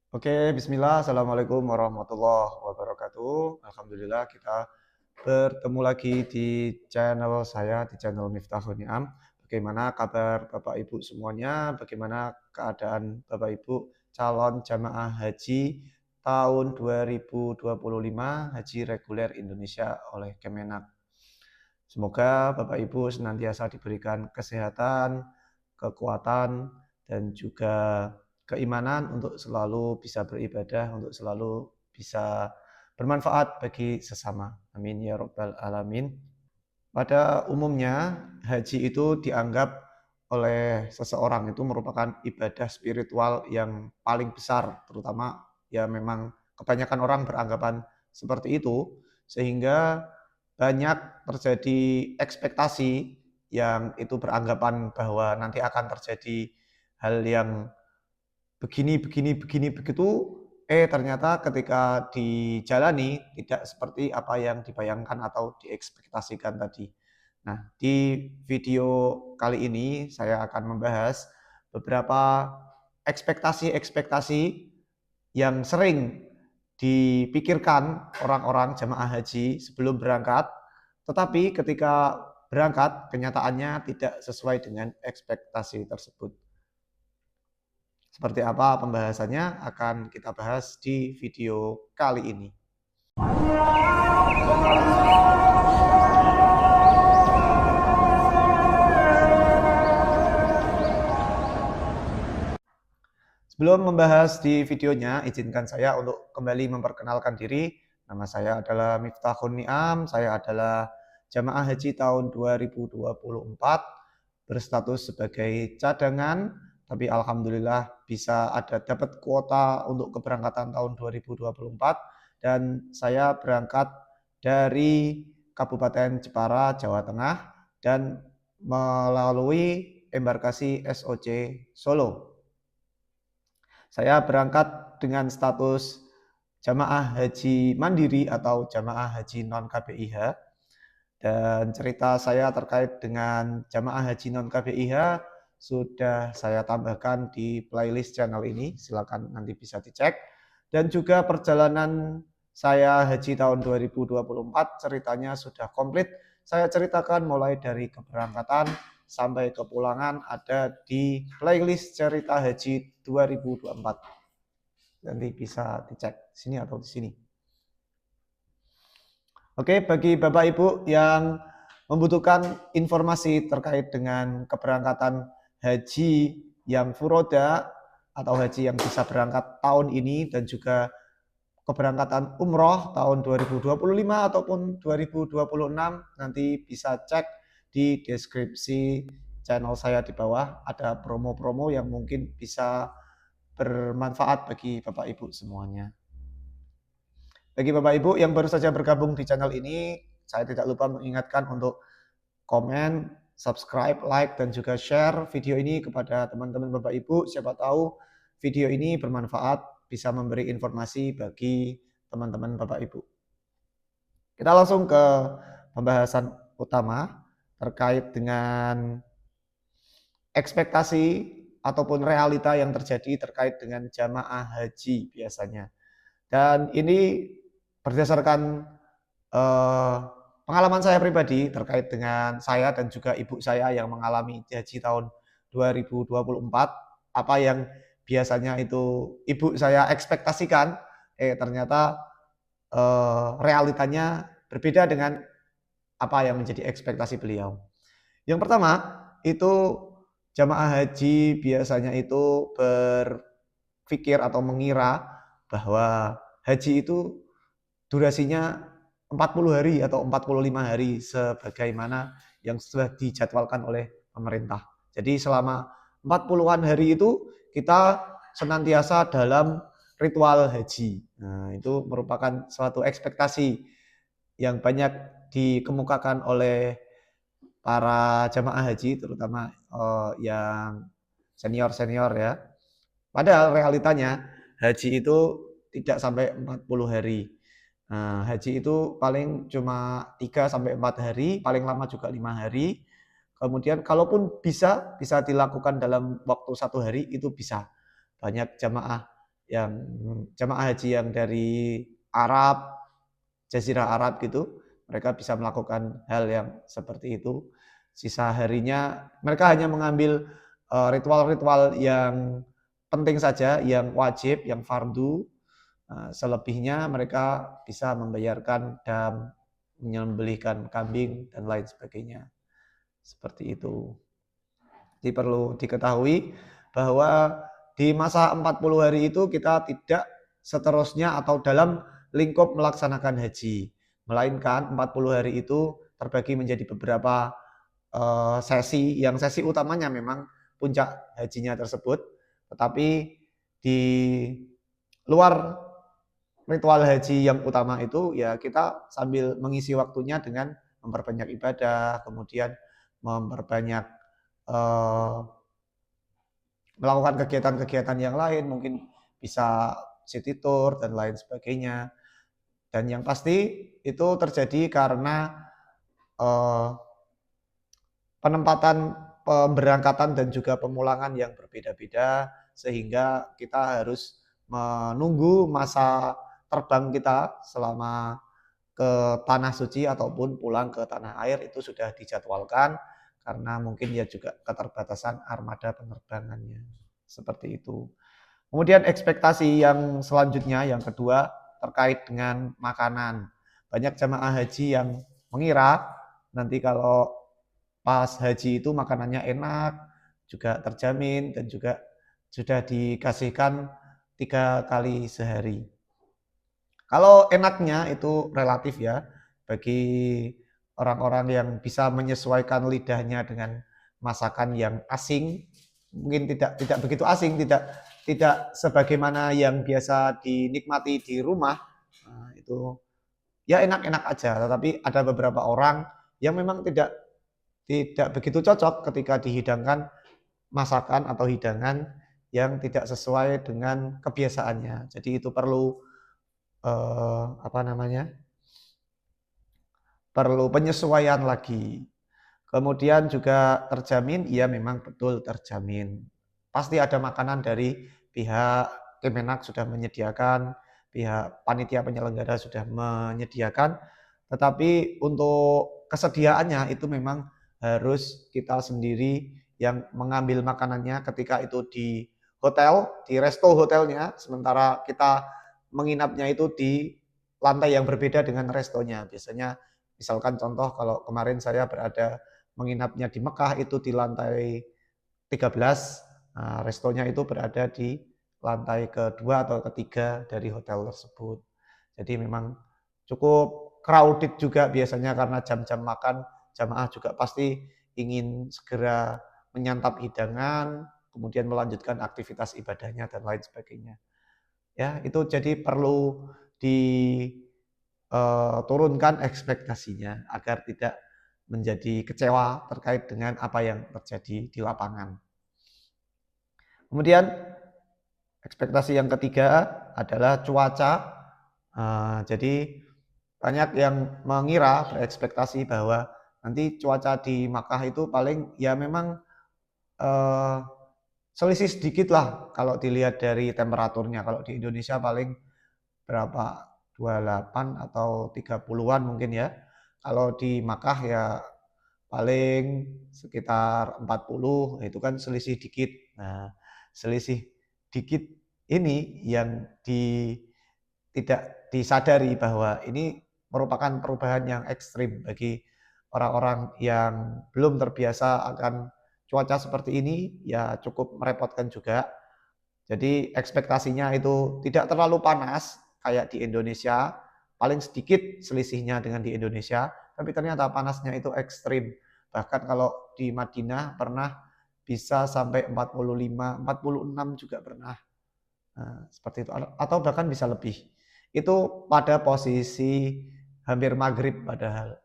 Oke, bismillah. Assalamualaikum warahmatullahi wabarakatuh. Alhamdulillah kita bertemu lagi di channel saya, di channel Miftahul Ni'am. Bagaimana kabar Bapak Ibu semuanya? Bagaimana keadaan Bapak Ibu calon jamaah haji tahun 2025 Haji Reguler Indonesia oleh Kemenak. Semoga Bapak Ibu senantiasa diberikan kesehatan, kekuatan, dan juga keimanan untuk selalu bisa beribadah, untuk selalu bisa bermanfaat bagi sesama. Amin ya Rabbal Alamin. Pada umumnya, haji itu dianggap oleh seseorang itu merupakan ibadah spiritual yang paling besar, terutama ya memang kebanyakan orang beranggapan seperti itu, sehingga banyak terjadi ekspektasi yang itu beranggapan bahwa nanti akan terjadi hal yang begini begitu, ternyata ketika dijalani tidak seperti apa yang dibayangkan atau diekspektasikan tadi. Nah, di video kali ini saya akan membahas beberapa ekspektasi-ekspektasi yang sering dipikirkan orang-orang jamaah haji sebelum berangkat, tetapi ketika berangkat kenyataannya tidak sesuai dengan ekspektasi tersebut. Seperti apa pembahasannya akan kita bahas di video kali ini. Sebelum membahas di videonya, izinkan saya untuk kembali memperkenalkan diri. Nama saya adalah Miftahul Ni'am, saya adalah jamaah haji tahun 2024, berstatus sebagai cadangan, tapi alhamdulillah bisa dapat kuota untuk keberangkatan tahun 2024, dan saya berangkat dari Kabupaten Jepara, Jawa Tengah, dan melalui embarkasi SOC Solo. Saya berangkat dengan status jamaah haji mandiri atau jamaah haji non KBIH, dan cerita saya terkait dengan jamaah haji non KBIH sudah saya tambahkan di playlist channel ini, silakan nanti bisa dicek. Dan juga perjalanan saya haji tahun 2024 ceritanya sudah komplit. Saya ceritakan mulai dari keberangkatan sampai kepulangan ada di playlist cerita haji 2024. Nanti bisa dicek sini atau di sini. Oke, bagi Bapak Ibu yang membutuhkan informasi terkait dengan keberangkatan haji yang furoda atau haji yang bisa berangkat tahun ini dan juga keberangkatan umroh tahun 2025 ataupun 2026, nanti bisa cek di deskripsi channel saya di bawah, ada promo-promo yang mungkin bisa bermanfaat bagi Bapak Ibu semuanya. Bagi Bapak Ibu yang baru saja bergabung di channel ini, saya tidak lupa mengingatkan untuk komen, subscribe, like, dan juga share video ini kepada teman-teman Bapak Ibu. Siapa tahu video ini bermanfaat, bisa memberi informasi bagi teman-teman Bapak Ibu. Kita langsung ke pembahasan utama terkait dengan ekspektasi ataupun realita yang terjadi terkait dengan jamaah haji biasanya. Dan ini berdasarkan pengalaman saya pribadi terkait dengan saya dan juga ibu saya yang mengalami haji tahun 2024, apa yang biasanya itu ibu saya ekspektasikan, ternyata realitanya berbeda dengan apa yang menjadi ekspektasi beliau. Yang pertama, itu jamaah haji biasanya itu berpikir atau mengira bahwa haji itu durasinya 40 hari atau 45 hari sebagaimana yang sudah dijadwalkan oleh pemerintah. Jadi selama 40-an hari itu kita senantiasa dalam ritual haji. Nah, itu merupakan suatu ekspektasi yang banyak dikemukakan oleh para jamaah haji, terutama yang senior-senior ya. Padahal realitanya haji itu tidak sampai 40 hari. Nah, haji itu paling cuma 3 sampai 4 hari, paling lama juga 5 hari. Kemudian kalaupun bisa dilakukan dalam waktu 1 hari itu bisa. Banyak jamaah yang jamaah haji yang dari Arab, Jazirah Arab gitu, mereka bisa melakukan hal yang seperti itu. Sisa harinya mereka hanya mengambil ritual-ritual yang penting saja, yang wajib, yang fardu. Selebihnya mereka bisa membayarkan dam, menyembelihkan kambing dan lain sebagainya. Seperti itu. Jadi perlu diketahui bahwa di masa 40 hari itu kita tidak seterusnya atau dalam lingkup melaksanakan haji. Melainkan 40 hari itu terbagi menjadi beberapa sesi, yang sesi utamanya memang puncak hajinya tersebut. Tetapi di luar ritual haji yang utama itu ya kita sambil mengisi waktunya dengan memperbanyak ibadah, kemudian memperbanyak melakukan kegiatan-kegiatan yang lain, mungkin bisa city tour dan lain sebagainya. Dan yang pasti itu terjadi karena penempatan pemberangkatan dan juga pemulangan yang berbeda-beda, sehingga kita harus menunggu masa terbang kita selama ke tanah suci ataupun pulang ke tanah air itu sudah dijadwalkan, karena mungkin ya juga keterbatasan armada penerbangannya. Seperti itu. Kemudian ekspektasi yang selanjutnya, yang kedua, terkait dengan makanan. Banyak jamaah haji yang mengira nanti kalau pas haji itu makanannya enak, juga terjamin, dan juga sudah dikasihkan 3 kali sehari. Kalau enaknya itu relatif ya, bagi orang-orang yang bisa menyesuaikan lidahnya dengan masakan yang asing, mungkin tidak begitu asing, tidak sebagaimana yang biasa dinikmati di rumah. Nah, itu ya enak-enak aja, tetapi ada beberapa orang yang memang tidak begitu cocok ketika dihidangkan masakan atau hidangan yang tidak sesuai dengan kebiasaannya. Jadi itu perlu apa namanya? Perlu penyesuaian lagi. Kemudian juga terjamin, iya memang betul terjamin. Pasti ada makanan dari pihak Kemenak sudah menyediakan, pihak panitia penyelenggara sudah menyediakan, tetapi untuk kesediaannya itu memang harus kita sendiri yang mengambil makanannya ketika itu di hotel, di resto hotelnya, sementara kita menginapnya itu di lantai yang berbeda dengan restonya. Biasanya misalkan contoh kalau kemarin saya berada menginapnya di Mekah itu di lantai 13, nah, restonya itu berada di lantai kedua atau ketiga dari hotel tersebut. Jadi memang cukup crowded juga biasanya karena jam-jam makan jamaah juga pasti ingin segera menyantap hidangan, kemudian melanjutkan aktivitas ibadahnya dan lain sebagainya. Ya, itu jadi perlu diturunkan ekspektasinya agar tidak menjadi kecewa terkait dengan apa yang terjadi di lapangan. Kemudian ekspektasi yang ketiga adalah cuaca. Jadi banyak yang mengira, berekspektasi bahwa nanti cuaca di Makkah itu paling ya memang selisih sedikit lah kalau dilihat dari temperaturnya. Kalau di Indonesia paling berapa? 28 atau 30-an mungkin ya. Kalau di Makkah ya paling sekitar 40, itu kan selisih dikit. Nah, selisih dikit ini yang tidak disadari bahwa ini merupakan perubahan yang ekstrim bagi orang-orang yang belum terbiasa akan cuaca seperti ini, ya cukup merepotkan juga. Jadi ekspektasinya itu tidak terlalu panas kayak di Indonesia, paling sedikit selisihnya dengan di Indonesia, tapi ternyata panasnya itu ekstrim. Bahkan kalau di Madinah pernah bisa sampai 45, 46 juga pernah. Nah, seperti itu. Atau bahkan bisa lebih. Itu pada posisi hampir maghrib padahal.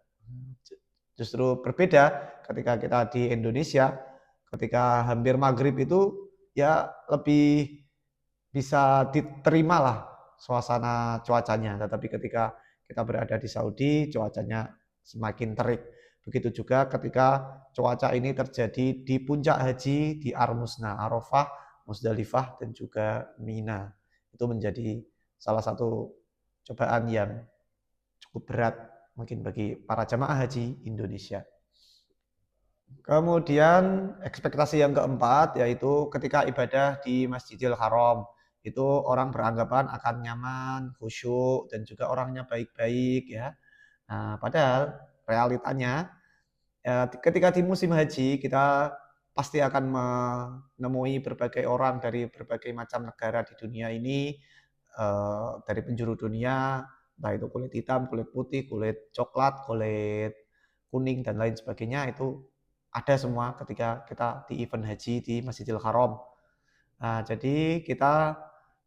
Justru berbeda ketika kita di Indonesia, ketika hampir maghrib itu ya lebih bisa diterima lah suasana cuacanya. Tetapi ketika kita berada di Saudi, cuacanya semakin terik. Begitu juga ketika cuaca ini terjadi di puncak haji di Armusna, Arafah, Musdalifah, dan juga Mina. itu menjadi salah satu cobaan yang cukup berat mungkin bagi para jamaah haji Indonesia. Kemudian ekspektasi yang keempat yaitu ketika ibadah di Masjidil Haram itu orang beranggapan akan nyaman, khusyuk dan juga orangnya baik-baik ya. Nah, padahal realitanya ketika di musim haji kita pasti akan menemui berbagai orang dari berbagai macam negara di dunia ini, dari penjuru dunia, entah itu kulit hitam, kulit putih, kulit coklat, kulit kuning dan lain sebagainya itu ada semua ketika kita di event haji di Masjidil Haram. Nah, jadi kita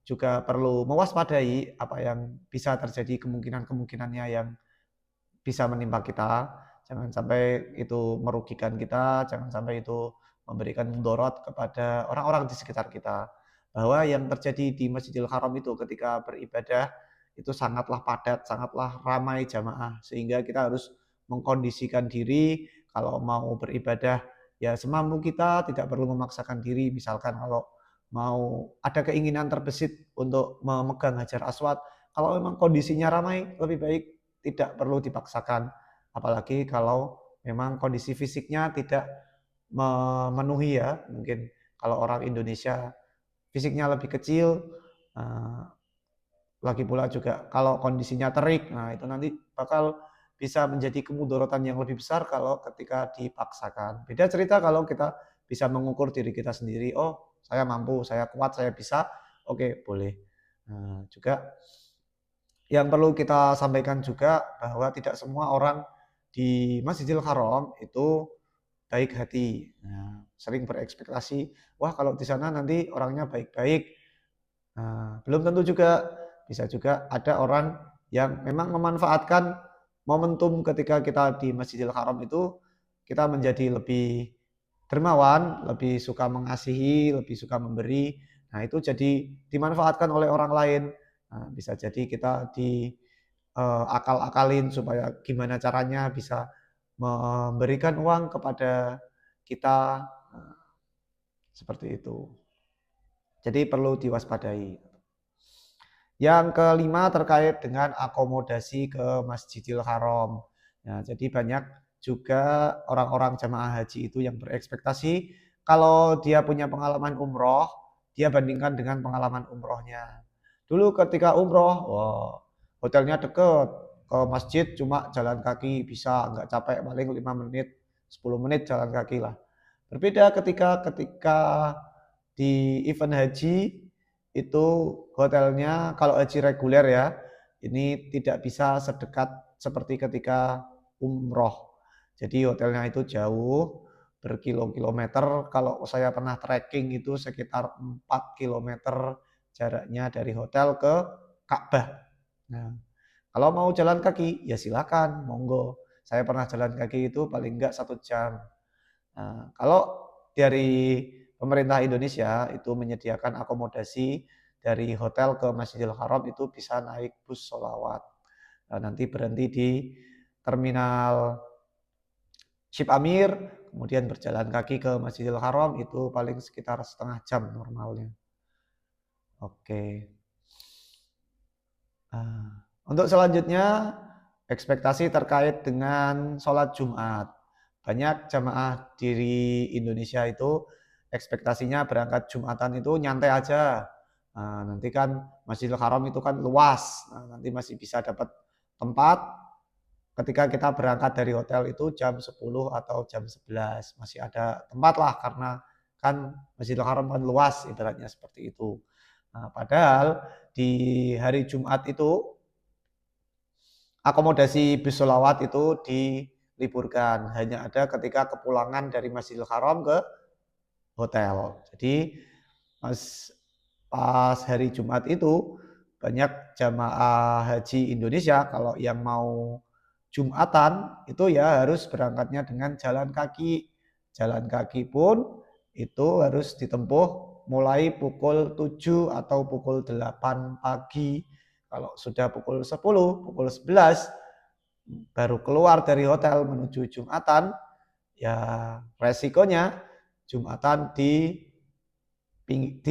juga perlu mewaspadai apa yang bisa terjadi kemungkinan-kemungkinannya yang bisa menimpa kita. Jangan sampai itu merugikan kita, jangan sampai itu memberikan mudarat kepada orang-orang di sekitar kita. Bahwa yang terjadi di Masjidil Haram itu ketika beribadah itu sangatlah padat, sangatlah ramai jamaah sehingga kita harus mengkondisikan diri kalau mau beribadah ya semampu kita, tidak perlu memaksakan diri. Misalkan kalau mau ada keinginan terbesit untuk memegang Hajar Aswad, kalau memang kondisinya ramai lebih baik tidak perlu dipaksakan. Apalagi kalau memang kondisi fisiknya tidak memenuhi ya. Mungkin kalau orang Indonesia fisiknya lebih kecil, lagi pula juga kalau kondisinya terik, nah itu nanti bakal bisa menjadi kemudaratan yang lebih besar kalau ketika dipaksakan. Beda cerita kalau kita bisa mengukur diri kita sendiri, oh saya mampu, saya kuat, saya bisa, oke boleh. Nah, juga yang perlu kita sampaikan juga bahwa tidak semua orang di Masjidil Haram itu baik hati. Nah, sering berekspektasi, wah kalau di sana nanti orangnya baik-baik. Nah, belum tentu juga, bisa juga ada orang yang memang memanfaatkan momentum ketika kita di Masjidil Haram itu kita menjadi lebih dermawan, lebih suka mengasihi, lebih suka memberi. Nah, itu jadi dimanfaatkan oleh orang lain. Nah, bisa jadi kita akal-akalin supaya gimana caranya bisa memberikan uang kepada kita, seperti itu. Jadi perlu diwaspadai. Yang kelima terkait dengan akomodasi ke Masjidil Haram. Nah, jadi banyak juga orang-orang jamaah haji itu yang berekspektasi kalau dia punya pengalaman umroh, dia bandingkan dengan pengalaman umrohnya. Dulu ketika umroh, wah, hotelnya deket, ke masjid cuma jalan kaki bisa, nggak capek, paling 5 menit, 10 menit jalan kaki lah. Berbeda ketika di event haji itu hotelnya kalau haji reguler ya, ini tidak bisa sedekat seperti ketika umroh. Jadi hotelnya itu jauh, berkilo-kilometer. Kalau saya pernah trekking itu sekitar 4 kilometer jaraknya dari hotel ke Ka'bah. Nah, kalau mau jalan kaki ya silakan, monggo. Saya pernah jalan kaki itu paling enggak 1 jam. Nah, kalau dari pemerintah Indonesia itu menyediakan akomodasi dari hotel ke Masjidil Haram itu bisa naik bus sholawat. Nah, nanti berhenti di terminal Ship Amir, kemudian berjalan kaki ke Masjidil Haram itu paling sekitar setengah jam normalnya. Oke. Untuk selanjutnya, ekspektasi terkait dengan sholat Jumat. Banyak jamaah di Indonesia itu ekspektasinya berangkat Jumatan itu nyantai aja. Nah, nanti kan Masjidil Haram itu kan luas, nah, nanti masih bisa dapat tempat ketika kita berangkat dari hotel itu jam 10 atau jam 11. Masih ada tempat lah karena kan Masjidil Haram kan luas, ibaratnya seperti itu. Nah, padahal di hari Jumat itu akomodasi bis sholawat itu diliburkan, hanya ada ketika kepulangan dari Masjidil Haram ke hotel. Jadi pas hari Jumat itu banyak jamaah haji Indonesia kalau yang mau Jumatan itu ya harus berangkatnya dengan jalan kaki. Jalan kaki pun itu harus ditempuh mulai pukul 7 atau pukul 8 pagi. Kalau sudah pukul 10, pukul 11 baru keluar dari hotel menuju Jumatan, ya resikonya Jumatan di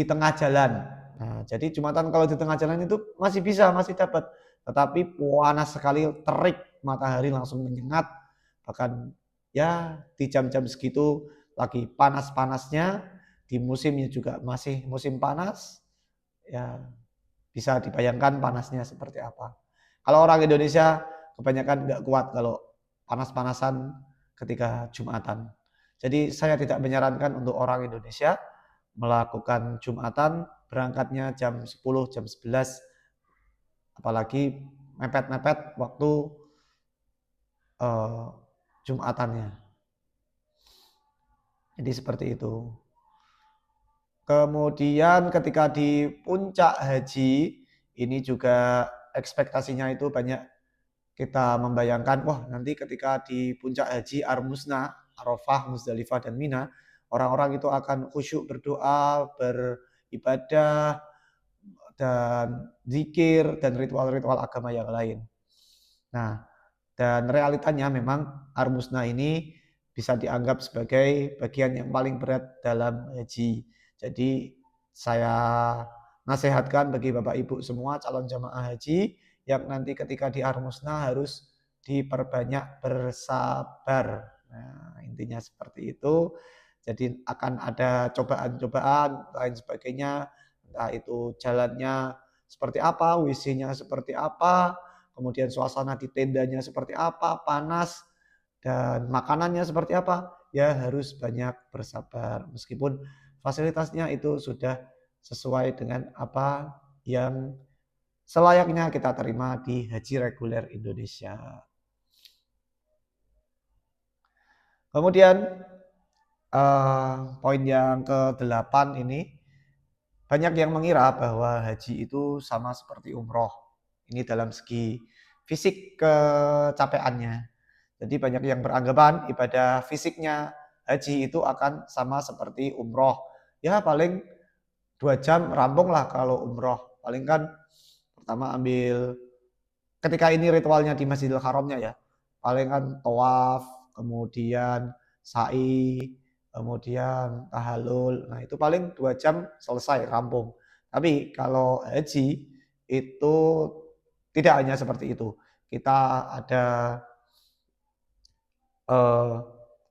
tengah jalan. Nah, jadi Jumatan kalau di tengah jalan itu masih bisa, masih dapat. Tetapi panas sekali, terik, matahari langsung menyengat. Bahkan ya di jam-jam segitu lagi panas-panasnya, di musimnya juga masih musim panas, ya bisa dibayangkan panasnya seperti apa. Kalau orang Indonesia kebanyakan nggak kuat kalau panas-panasan ketika Jumatan. Jadi saya tidak menyarankan untuk orang Indonesia melakukan Jumatan berangkatnya jam 10, jam 11, apalagi mepet-mepet waktu uh, Jumatannya. Jadi seperti itu. Kemudian ketika di puncak haji, ini juga ekspektasinya itu banyak kita membayangkan, wah nanti ketika di puncak haji Ar-Musna, Arafah, Muzdalifah, dan Mina, orang-orang itu akan khusyuk berdoa, beribadah, dan zikir, dan ritual-ritual agama yang lain. Nah, dan realitanya memang Ar-Musna ini bisa dianggap sebagai bagian yang paling berat dalam haji. Jadi saya nasihatkan bagi Bapak Ibu semua calon jamaah haji yang nanti ketika di Ar-Musna harus diperbanyak bersabar. Nah, intinya seperti itu. Jadi akan ada cobaan-cobaan lain sebagainya, entah itu jalannya seperti apa, WC-nya seperti apa, kemudian suasana di tendanya seperti apa, panas, dan makanannya seperti apa, ya harus banyak bersabar. Meskipun fasilitasnya itu sudah sesuai dengan apa yang selayaknya kita terima di haji reguler Indonesia. Kemudian poin yang ke-8 ini, banyak yang mengira bahwa haji itu sama seperti umroh. Ini dalam segi fisik kecapeannya. Jadi banyak yang beranggapan ibadah fisiknya haji itu akan sama seperti umroh. Ya paling 2 jam rampung lah kalau umroh. Paling kan pertama ambil, ketika ini ritualnya di Masjidil Haramnya ya, paling kan tawaf, kemudian sa'i, kemudian tahallul. Nah itu paling 2 jam selesai rampung. Tapi kalau haji itu tidak hanya seperti itu. Kita ada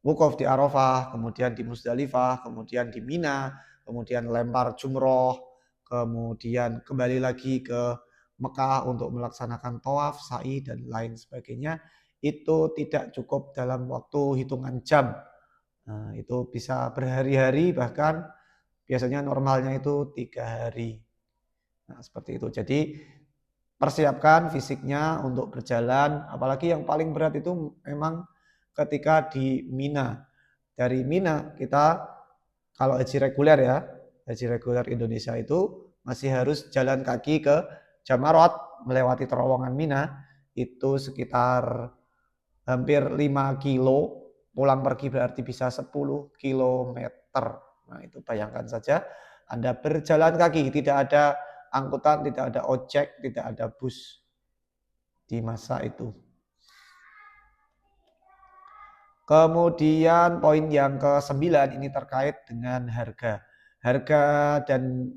wukuf di Arafah, kemudian di Muzdalifah, kemudian di Mina, kemudian lempar jumroh, kemudian kembali lagi ke Mekah untuk melaksanakan tawaf, sa'i, dan lain sebagainya. Itu tidak cukup dalam waktu hitungan jam. Nah, itu bisa berhari-hari, bahkan biasanya normalnya itu 3 hari. Nah, seperti itu. Jadi persiapkan fisiknya untuk berjalan, apalagi yang paling berat itu memang ketika di Mina. Dari Mina kita kalau haji reguler ya, haji reguler Indonesia itu masih harus jalan kaki ke Jamarat melewati terowongan Mina, itu sekitar hampir 5 kilo, pulang pergi berarti bisa 10 kilometer. Nah itu bayangkan saja Anda berjalan kaki, tidak ada angkutan, tidak ada ojek, tidak ada bus di masa itu. Kemudian poin yang ke-9 ini terkait dengan harga. Harga dan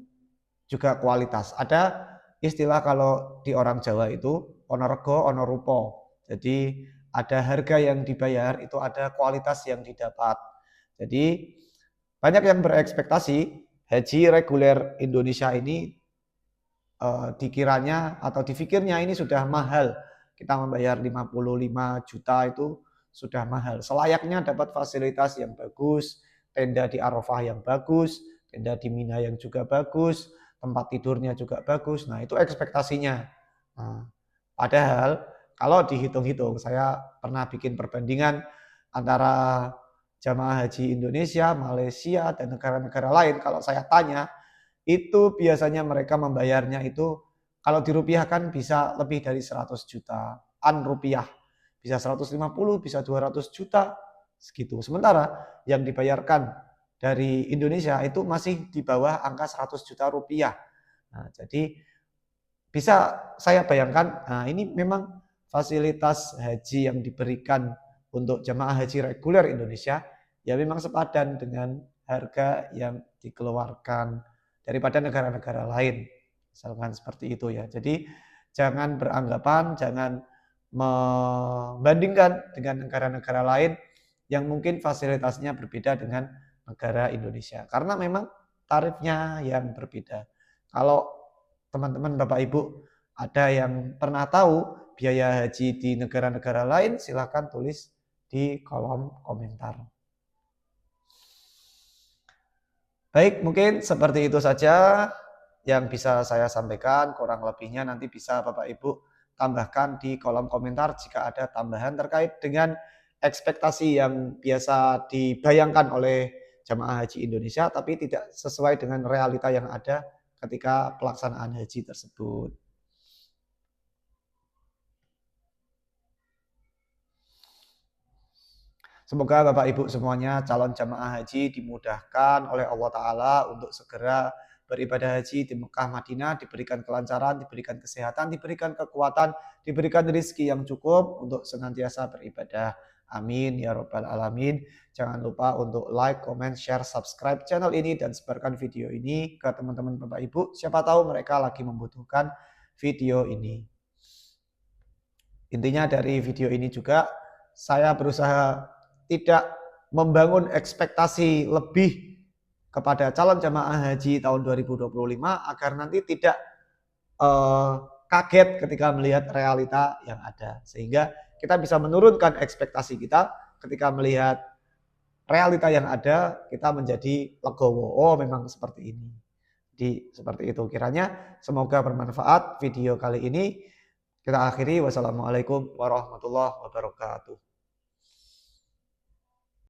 juga kualitas. Ada istilah kalau di orang Jawa itu ono rego, ono rupo. Jadi ada harga yang dibayar, itu ada kualitas yang didapat. Jadi banyak yang berekspektasi haji reguler Indonesia ini dikiranya atau difikirnya ini sudah mahal. Kita membayar 55 juta itu sudah mahal. Selayaknya dapat fasilitas yang bagus, tenda di Arafah yang bagus, tenda di Mina yang juga bagus, tempat tidurnya juga bagus. Nah, itu ekspektasinya. Nah, padahal kalau dihitung-hitung, saya pernah bikin perbandingan antara jamaah haji Indonesia, Malaysia, dan negara-negara lain. Kalau saya tanya, itu biasanya mereka membayarnya itu kalau dirupiahkan bisa lebih dari 100 jutaan rupiah. Bisa 150, bisa 200 juta segitu. Sementara yang dibayarkan dari Indonesia itu masih di bawah angka 100 juta rupiah. Nah, jadi bisa saya bayangkan, nah ini memang fasilitas haji yang diberikan untuk jamaah haji reguler Indonesia ya memang sepadan dengan harga yang dikeluarkan daripada negara-negara lain. Misalkan seperti itu ya. Jadi jangan beranggapan, jangan membandingkan dengan negara-negara lain yang mungkin fasilitasnya berbeda dengan negara Indonesia. Karena memang tarifnya yang berbeda. Kalau teman-teman Bapak Ibu ada yang pernah tahu biaya haji di negara-negara lain, silahkan tulis di kolom komentar. Baik, mungkin seperti itu saja yang bisa saya sampaikan. Kurang lebihnya nanti bisa Bapak Ibu tambahkan di kolom komentar jika ada tambahan terkait dengan ekspektasi yang biasa dibayangkan oleh jamaah haji Indonesia tapi tidak sesuai dengan realita yang ada ketika pelaksanaan haji tersebut. Semoga Bapak Ibu semuanya calon jamaah haji dimudahkan oleh Allah Ta'ala untuk segera beribadah haji di Mekah Madinah, diberikan kelancaran, diberikan kesehatan, diberikan kekuatan, diberikan rezeki yang cukup untuk senantiasa beribadah. Amin ya Rabbal Alamin. Jangan lupa untuk like, comment, share, subscribe channel ini dan sebarkan video ini ke teman-teman Bapak Ibu. Siapa tahu mereka lagi membutuhkan video ini. Intinya dari video ini juga saya berusaha tidak membangun ekspektasi lebih kepada calon jamaah haji tahun 2025 agar nanti tidak kaget ketika melihat realita yang ada. Sehingga kita bisa menurunkan ekspektasi kita ketika melihat realita yang ada, kita menjadi legowo. Oh, memang seperti ini. Jadi seperti itu kiranya. Semoga bermanfaat video kali ini. Kita akhiri. Wassalamualaikum warahmatullahi wabarakatuh.